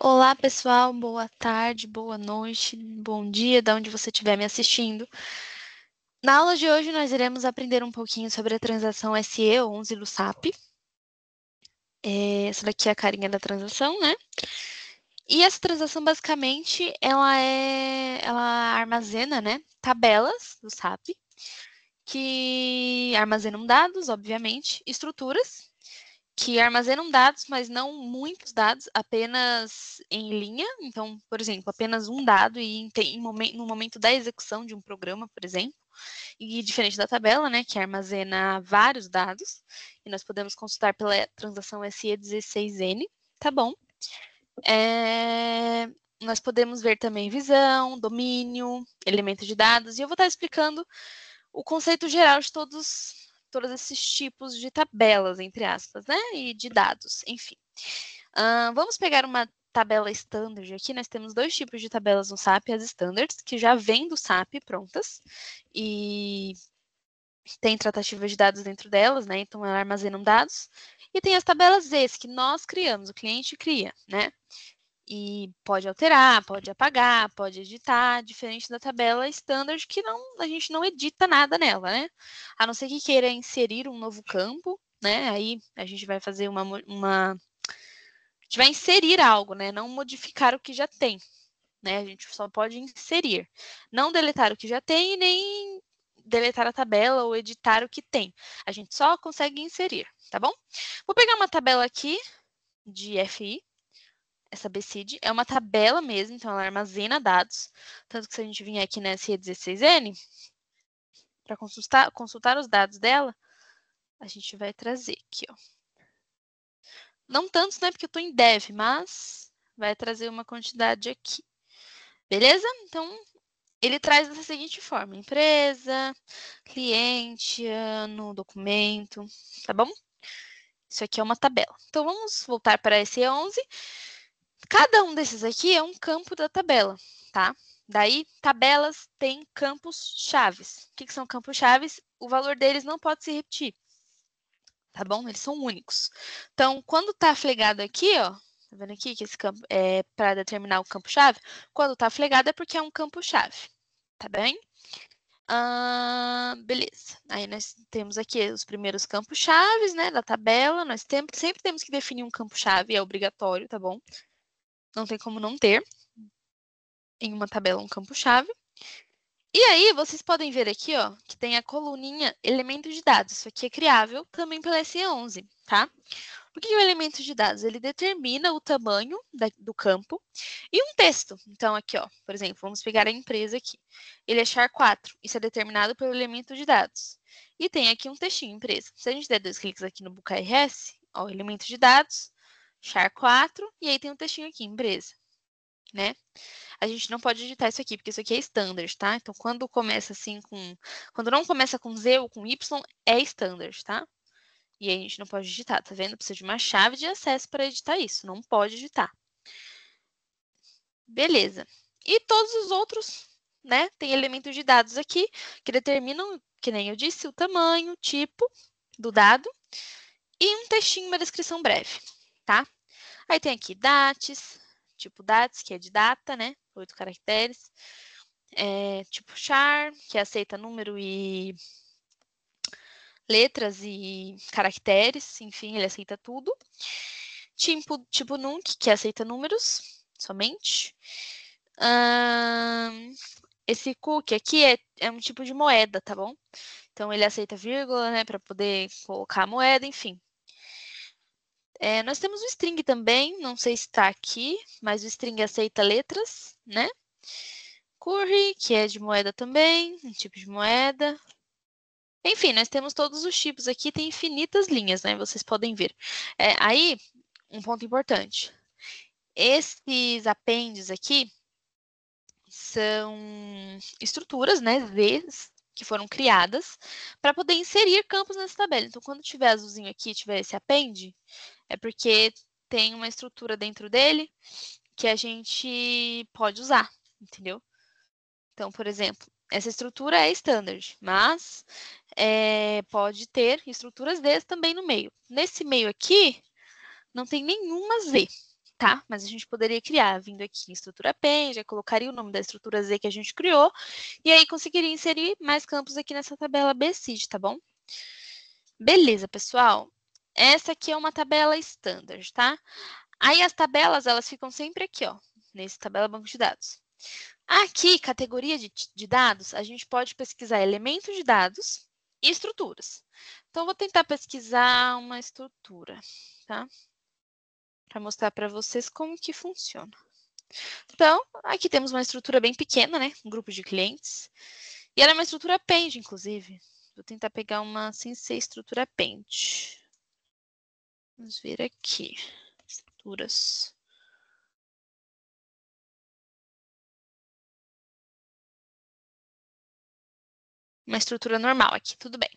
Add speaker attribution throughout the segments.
Speaker 1: Olá, pessoal. Boa tarde, boa noite, bom dia, de onde você estiver me assistindo. Na aula de hoje, nós iremos aprender um pouquinho sobre a transação SE11 do SAP. Essa daqui é a carinha da transação, né? E essa transação, basicamente, ela armazena, né, tabelas do SAP, que armazenam dados, obviamente, estruturas, que armazenam dados, mas não muitos dados, apenas em linha. Então, por exemplo, apenas um dado e no momento da execução de um programa, por exemplo. E diferente da tabela, né, que armazena vários dados, e nós podemos consultar pela transação SE16N, tá bom? Nós podemos ver também visão, domínio, elemento de dados, e eu vou estar explicando o conceito geral de todos esses tipos de tabelas, entre aspas, né? E de dados, enfim. Vamos pegar uma tabela standard aqui. Nós temos dois tipos de tabelas no SAP, as standards, que já vêm do SAP prontas, e tem tratativas de dados dentro delas, né? Então, elas armazenam dados. E tem as tabelas Z, que nós criamos, o cliente cria, né? E pode alterar, pode apagar, pode editar, diferente da tabela standard, que a gente não edita nada nela, né? A não ser que queira inserir um novo campo, né? Aí a gente vai fazer a gente vai inserir algo, né? Não modificar o que já tem, né? A gente só pode inserir. Não deletar o que já tem e nem deletar a tabela ou editar o que tem. A gente só consegue inserir, tá bom? Vou pegar uma tabela aqui de FI. Essa BCID é uma tabela mesmo, então ela armazena dados. Tanto que se a gente vier aqui nessa E16N, para consultar os dados dela, a gente vai trazer aqui, ó. Não tantos, né, porque eu estou em dev, mas vai trazer uma quantidade aqui. Beleza? Então, ele traz dessa seguinte forma: empresa, cliente, ano, documento, tá bom? Isso aqui é uma tabela. Então, vamos voltar para esse 11. Cada um desses aqui é um campo da tabela, tá? Daí, tabelas têm campos chaves. O que são campos chaves? O valor deles não pode se repetir, tá bom? Eles são únicos. Então, quando tá flegado aqui, ó, tá vendo aqui que esse campo é para determinar o campo-chave? Quando tá flegado é porque é um campo-chave, tá bem? Beleza. Aí nós temos aqui os primeiros campos-chaves, né, da tabela. Nós sempre temos que definir um campo-chave, é obrigatório, tá bom? Não tem como não ter em uma tabela um campo-chave. E aí, vocês podem ver aqui, ó, que tem a coluninha elemento de dados. Isso aqui é criável também pela SE11, tá? O que é o elemento de dados? Ele determina o tamanho do campo e um texto. Então, aqui, ó, por exemplo, vamos pegar a empresa aqui. Ele é char4. Isso é determinado pelo elemento de dados. E tem aqui um textinho, empresa. Se a gente der 2 cliques aqui no BucaRS, ó, elemento de dados, char4, e aí tem um textinho aqui, empresa, né? A gente não pode editar isso aqui, porque isso aqui é standard, tá? Então, quando começa assim com... Quando não começa com Z ou com Y, é standard, tá? E aí a gente não pode editar, tá vendo? Precisa de uma chave de acesso para editar isso, não pode editar. Beleza. E todos os outros, né? Tem elementos de dados aqui que determinam, que nem eu disse, o tamanho, o tipo do dado e um textinho, uma descrição breve, tá? Aí tem aqui dates, tipo dates, que é de data, né? 8 caracteres. Tipo char, que aceita número e letras e caracteres, enfim, ele aceita tudo. Tipo nunc, que aceita números somente. Esse cookie aqui é um tipo de moeda, tá bom? Então ele aceita vírgula, né, para poder colocar a moeda, enfim. Nós temos o string também, não sei se está aqui, mas o string aceita letras, né? Curry, que é de moeda também, um tipo de moeda. Enfim, nós temos todos os tipos aqui, tem infinitas linhas, né? Vocês podem ver. Aí, um ponto importante. Esses appends aqui são estruturas, né, Vs, que foram criadas para poder inserir campos nessa tabela. Então, quando tiver azulzinho aqui, tiver esse append, é porque tem uma estrutura dentro dele que a gente pode usar, entendeu? Então, por exemplo, essa estrutura é standard, mas pode ter estruturas Vs também no meio. Nesse meio aqui, não tem nenhuma Z, tá? Mas a gente poderia criar, vindo aqui em estrutura Pen, já colocaria o nome da estrutura Z que a gente criou, e aí conseguiria inserir mais campos aqui nessa tabela BCID, tá bom? Beleza, pessoal. Essa aqui é uma tabela standard, tá? Aí as tabelas, elas ficam sempre aqui, ó, nesse tabela banco de dados. Aqui, categoria de dados, a gente pode pesquisar elementos de dados e estruturas. Então, eu vou tentar pesquisar uma estrutura, tá? Para mostrar para vocês como que funciona. Então, aqui temos uma estrutura bem pequena, né? Um grupo de clientes. E ela é uma estrutura append, inclusive. Vou tentar pegar uma sem ser estrutura append. Vamos ver aqui. Estruturas. Uma estrutura normal aqui, tudo bem.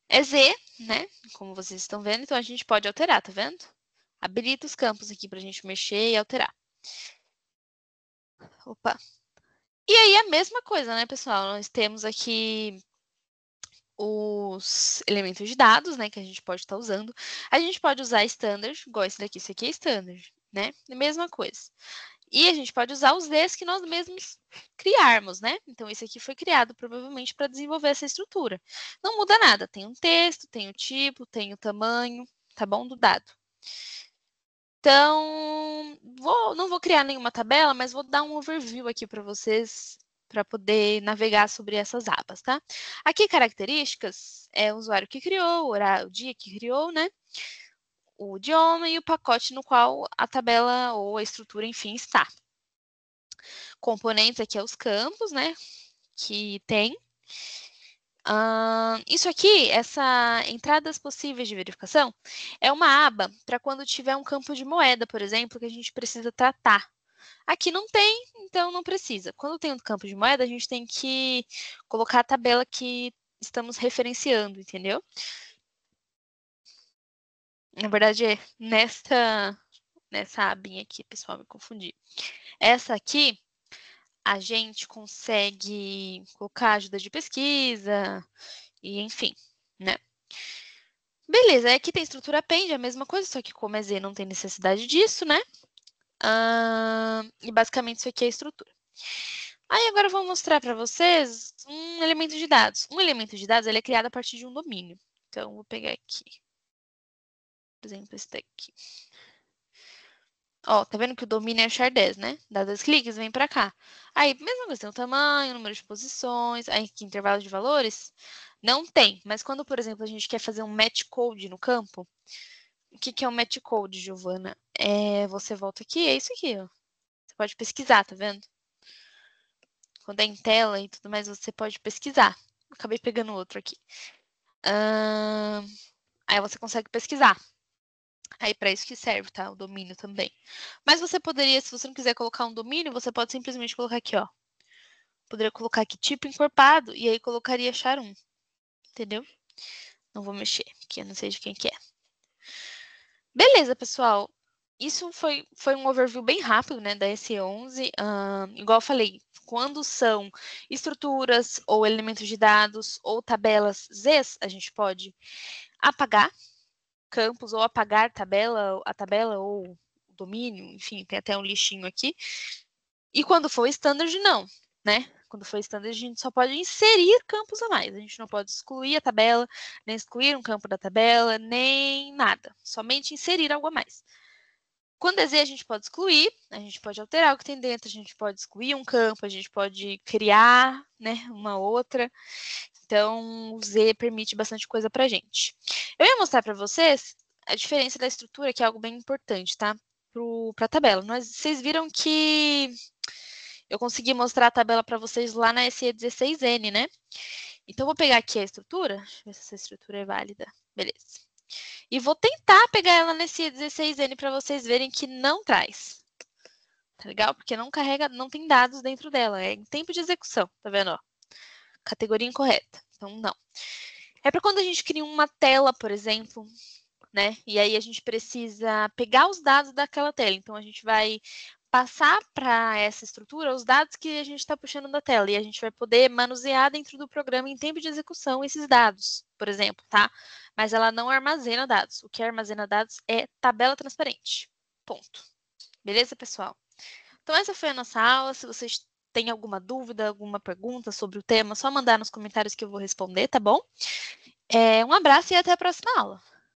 Speaker 1: É Z, né? Como vocês estão vendo, então a gente pode alterar, tá vendo? Habilita os campos aqui para a gente mexer e alterar. Opa. E aí a mesma coisa, né, pessoal? Nós temos aqui os elementos de dados, né, que a gente pode estar usando. A gente pode usar standard, igual esse daqui, esse aqui é standard, né? Mesma coisa. E a gente pode usar os Ds que nós mesmos criarmos, né? Então, esse aqui foi criado provavelmente para desenvolver essa estrutura. Não muda nada, tem um texto, tem o tipo, tem o tamanho, tá bom? Do dado. Então, não vou criar nenhuma tabela, mas vou dar um overview aqui para vocês, para poder navegar sobre essas abas, tá? Aqui, características, é o usuário que criou, o dia que criou, né? O idioma e o pacote no qual a tabela ou a estrutura, enfim, está. Componentes aqui é os campos, né? Que tem. Isso aqui, essa entradas possíveis de verificação, é uma aba para quando tiver um campo de moeda, por exemplo, que a gente precisa tratar. Aqui não tem, então não precisa. Quando tem um campo de moeda, a gente tem que colocar a tabela que estamos referenciando, entendeu? Na verdade, é nessa abinha aqui, pessoal, me confundi. Essa aqui, a gente consegue colocar ajuda de pesquisa, e enfim, né? Beleza, aqui tem estrutura append, a mesma coisa, só que como é Z não tem necessidade disso, né? E basicamente isso aqui é a estrutura. Aí agora eu vou mostrar para vocês um elemento de dados. Um elemento de dados ele é criado a partir de um domínio. Então, vou pegar aqui. Por exemplo, esse daqui. Ó, tá vendo que o domínio é char10, né? Dá 2 cliques, vem para cá. Aí, mesma coisa, tem o tamanho, o número de posições, aí aqui intervalo de valores. Não tem, mas quando, por exemplo, a gente quer fazer um match code no campo, o que é um match code, Giovana? Você volta aqui, é isso aqui, ó. Você pode pesquisar, tá vendo? Quando é em tela e tudo mais, você pode pesquisar. Acabei pegando outro aqui. Aí você consegue pesquisar. Aí para isso que serve, tá? O domínio também. Mas você poderia, se você não quiser colocar um domínio, você pode simplesmente colocar aqui, ó. Poderia colocar aqui tipo encorpado e aí colocaria char1. Entendeu? Não vou mexer, porque eu não sei de quem que é. Beleza, pessoal. Isso foi um overview bem rápido, né, da SE11. Igual eu falei, quando são estruturas ou elementos de dados ou tabelas Zs, a gente pode apagar campos ou apagar a tabela ou domínio, enfim, tem até um lixinho aqui. E quando for standard, não, né? Quando for standard, a gente só pode inserir campos a mais. A gente não pode excluir a tabela, nem excluir um campo da tabela, nem nada. Somente inserir algo a mais. Quando é Z, a gente pode excluir, a gente pode alterar o que tem dentro, a gente pode excluir um campo, a gente pode criar, né, uma outra. Então, o Z permite bastante coisa para a gente. Eu ia mostrar para vocês a diferença da estrutura, que é algo bem importante, tá? Para a tabela. Vocês viram que eu consegui mostrar a tabela para vocês lá na SE16N, né? Então, eu vou pegar aqui a estrutura. Deixa eu ver se essa estrutura é válida. Beleza. E vou tentar pegar ela nesse 16N para vocês verem que não traz. Tá legal? Porque não carrega, não tem dados dentro dela. É em tempo de execução, tá vendo? Ó? Categoria incorreta. Então, não. É para quando a gente cria uma tela, por exemplo, né? E aí a gente precisa pegar os dados daquela tela. Então, a gente vai passar para essa estrutura os dados que a gente está puxando da tela. E a gente vai poder manusear dentro do programa em tempo de execução esses dados, por exemplo, tá? Mas ela não armazena dados. O que armazena dados é tabela transparente. Ponto. Beleza, pessoal? Então, essa foi a nossa aula. Se vocês têm alguma dúvida, alguma pergunta sobre o tema, é só mandar nos comentários que eu vou responder, tá bom? Um abraço e até a próxima aula.